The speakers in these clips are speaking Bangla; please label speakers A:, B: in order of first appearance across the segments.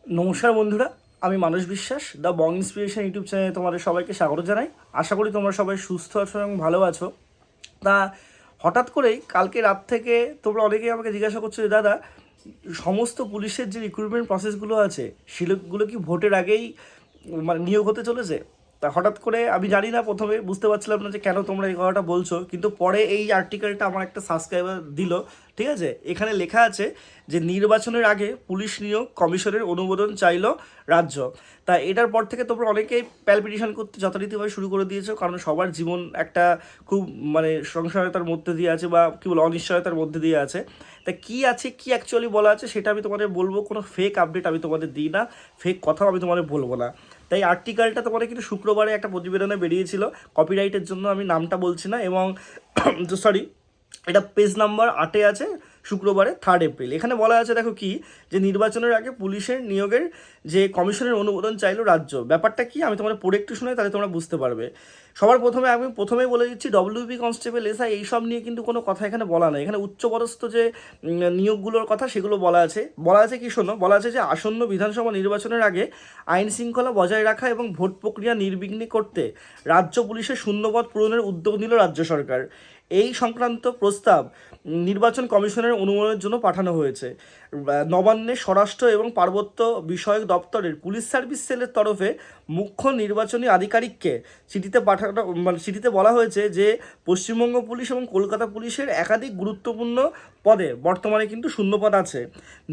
A: নমস্কার বন্ধুরা, আমি মানস বিশ্বাস, দ্য বং ইন্সপিরেশন ইউটিউব চ্যানেলে তোমাদের সবাইকে স্বাগত জানাই। আশা করি তোমরা সবাই সুস্থ আছো এবং ভালো আছো। তা হঠাৎ করেই কালকে রাত থেকে তোমরা অনেকেই আমাকে জিজ্ঞাসা করছো যে দাদা, সমস্ত পুলিশের যে রিক্রুটমেন্ট প্রসেসগুলো আছে সেগুলো কি ভোটের আগেই মানে নিয়োগ হতে চলেছে? তা হঠাৎ করে আমি জানি না, প্রথমে বুঝতে পারছিলাম না যে কেন তোমরা এই কথাটা বলছো, কিন্তু পরে এই আর্টিকেলটা আমার একটা সাবস্ক্রাইবার দিল। ঠিক আছে, এখানে লেখা আছে যে নির্বাচনের আগে পুলিশ নিয়োগ কমিশনের অনুমোদন চাইলো রাজ্য। তা এটার পর থেকে তোমরা অনেকেই প্যালপিটেশন করতে যথারীতিভাবে শুরু করে দিয়েছো, কারণ সবার জীবন একটা খুব মানে সংশয়তার মধ্যে দিয়ে আছে, বা কী বলো, অনিশ্চয়তার মধ্যে দিয়ে আছে। তা কী আছে, কী অ্যাকচুয়ালি বলা আছে সেটা আমি তোমাদের বলবো। কোনো ফেক আপডেট আমি তোমাদের দিই না, ফেক কথাও আমি তোমাদের বলবো না। তাই আর্টিকেলটা তোমাদের কিন্তু শুক্রবারে একটা প্রতিবেদনে বেরিয়েছিল, কপিরাইটের জন্য আমি নামটা বলছি না, এবং সরি, এটা পেজ নাম্বার 8-এ আছে, শুক্রবারে 3 এপ্রিল। এখানে বলা আছে, দেখো কি, যে নির্বাচনের আগে পুলিশের নিয়োগের যে কমিশনের অনুমোদন চাইলো রাজ্য। ব্যাপারটা কি আমি তোমাদের পড়ে একটু শোনাই, তাহলে তোমরা বুঝতে পারবে। সবার প্রথমে আমি প্রথমেই বলে দিচ্ছি, ডব্লিউবি কনস্টেবল, এসআই এইসব নিয়ে কিন্তু কোনো কথা এখানে বলা নেই। এখানে উচ্চপদস্থ যে নিয়োগগুলোর কথা সেগুলো বলা আছে। বলা আছে কি শোনো, বলা আছে যে আসন্ন বিধানসভা নির্বাচনের আগে আইন শৃঙ্খলা বজায় রাখা এবং ভোট প্রক্রিয়া নির্বিঘ্নে করতে রাজ্য পুলিশের শূন্যপদ পূরণের উদ্যোগ নিল রাজ্য সরকার। এই সংক্রান্ত প্রস্তাব নির্বাচন কমিশনের অনুমোদনের জন্য পাঠানো হয়েছে। নবান্নে স্বরাষ্ট্র এবং পার্বত্য বিষয়ক দপ্তরের পুলিশ সার্ভিস সেলের তরফে মুখ্য নির্বাচনী আধিকারিককে চিঠিতে পাঠানো, মানে চিঠিতে বলা হয়েছে যে পশ্চিমবঙ্গ পুলিশ এবং কলকাতা পুলিশের একাধিক গুরুত্বপূর্ণ পদে বর্তমানে কিন্তু শূন্যপদ আছে।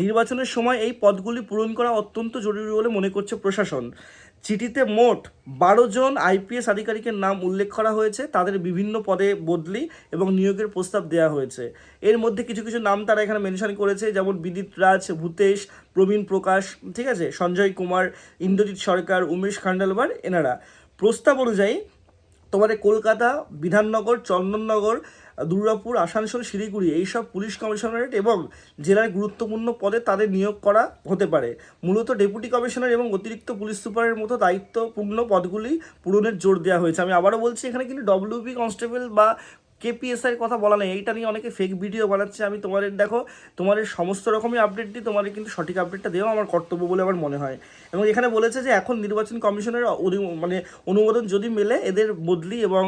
A: নির্বাচনের সময় এই পদগুলি পূরণ করা অত্যন্ত জরুরি বলে মনে করছে প্রশাসন। চিঠিতে মোট 12 জন আইপিএস আধিকারিকের নাম উল্লেখ করা হয়েছে। তাদের বিভিন্ন পদে বদলি এবং নিয়োগের প্রস্তাব দেওয়া হয়েছে। এর মধ্যে কিছু কিছু নাম তারা এখানে মেনশন করেছে, যেমন বিদিত রাজ, ভূতেশ, প্রবীণ প্রকাশ, ঠিক আছে, সঞ্জয় কুমার, ইন্দ্রজিৎ সরকার, উমেশ খান্ডালবার, এনারা। প্রস্তাব অনুযায়ী তোমাদের কলকাতা, বিধাননগর, চন্দননগর, দুর্গাপুর, আসানসোল, শিলিগুড়ি এইসব পুলিশ কমিশনারেট এবং জেলার গুরুত্বপূর্ণ পদে তাদের নিয়োগ করা হতে পারে। মূলত ডেপুটি কমিশনার এবং অতিরিক্ত পুলিশ সুপারের মতো দায়িত্বপূর্ণ পদগুলি পূরণের জোর দেওয়া হয়েছে। আমি আবারও বলছি, এখানে কিন্তু ডব্লিউবি কনস্টেবল বা কেপিএসআইয়ের কথা বলা নেই। এইটা নিয়ে অনেকে ফেক ভিডিও বানাচ্ছে। আমি তোমাদের দেখো, তোমাদের সমস্ত রকমই আপডেট দিই, তোমাদের কিন্তু সঠিক আপডেটটা দেওয়া আমার কর্তব্য বলে আমার মনে হয়। এবং এখানে বলেছে যে এখন নির্বাচন কমিশনের মানে অনুমোদন যদি মেলে, এদের বদলি এবং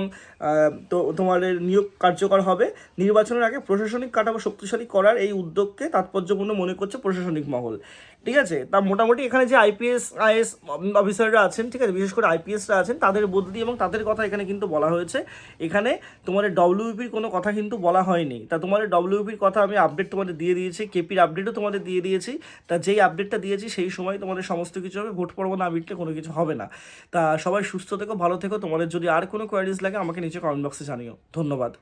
A: তো তোমাদের নিয়োগ কার্যকর হবে। নির্বাচনের আগে প্রশাসনিক কাঠামো শক্তিশালী করার এই উদ্যোগকে তাৎপর্যপূর্ণ মনে করছে প্রশাসনিক মহল। ঠিক আছে, তা মোটামুটি এখানে যে আইপিএস আইএস অফিসাররা আছেন, ঠিক আছে, বিশেষ করে আইপিএসরা আছেন, তাদের বদলি এবং তাদের কথা এখানে কিন্তু বলা হয়েছে। এখানে তোমাদের ডব্লিউপির কোনো কথা কিন্তু বলা হয়নি। তা তোমাদের ডব্লিউপির কথা আমি আপডেট তোমাদের দিয়ে দিয়েছি, কেপির আপডেটও তোমাদের দিয়ে দিয়েছি। তা যেই আপডেটটা দিয়েছি সেই সময় তোমাদের সমস্ত কিছু হবে, ভোট পর্ব না মিটলে কোনো কিছু হবে না। তা সবাই সুস্থ থেকো, ভালো থেকো। তোমাদের যদি আর কোনো কোয়ারিজ লাগে আমাকে নিচে কমেন্ট বক্সে জানিও। ধন্যবাদ।